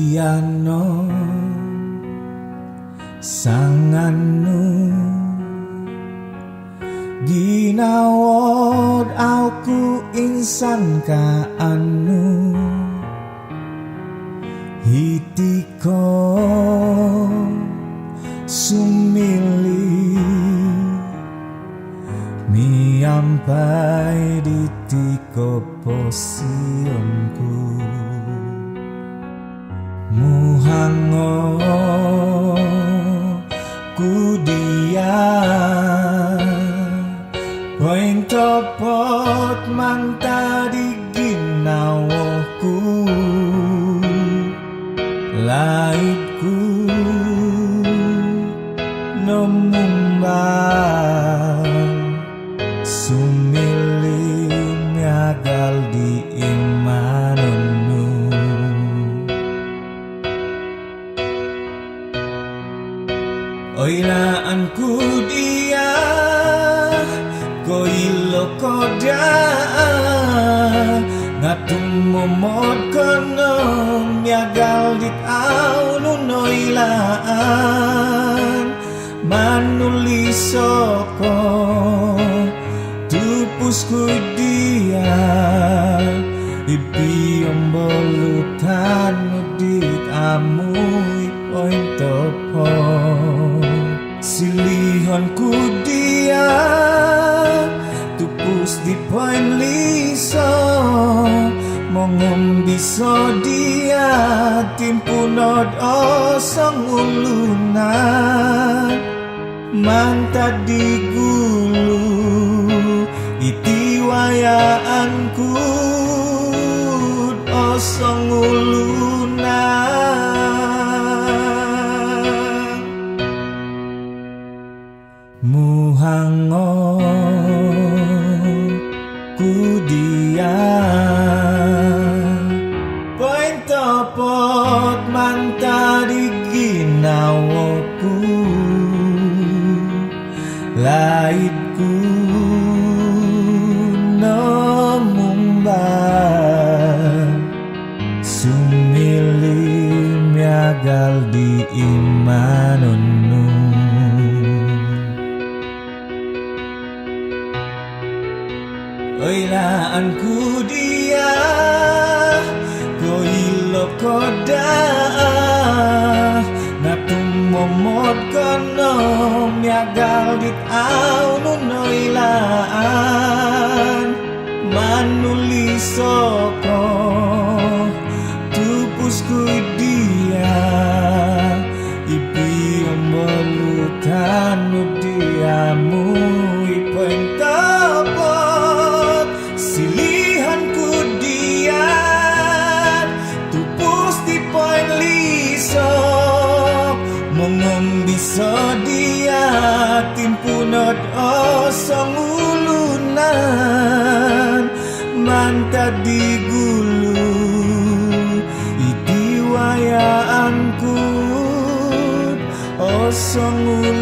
Iyano sanganu ginawod aku insan ka anu hitiko sumili miampai di tiko posionku muhango ku dia poin topot manta di ginawoku laitku nomumbang sumili miagal di imanonu oilaanku dia koilo koda ngatung momot kono miagal dit aunu noilaan manulisoko tupusku dia ibiyong bolutan dit amui poin topo silihonku dia tupus di poin liso mongom biso dia timpunod osong ulunan manta di gulu itiwayaanku osong ulunan muhango ku dia poin topot manta di ginawoku laitku nomumbang sumili miagal di imanonu oilaanku dia koilo koda natung momot kono miagal dit aunu noilaan manulisoko tupusku dia ibiyong bolutan diamu ipoin topot silihanku dia tupus di poin liso mongom biso dia timpunod osong ulunan manta di gulu itiwayaanku osong ulunan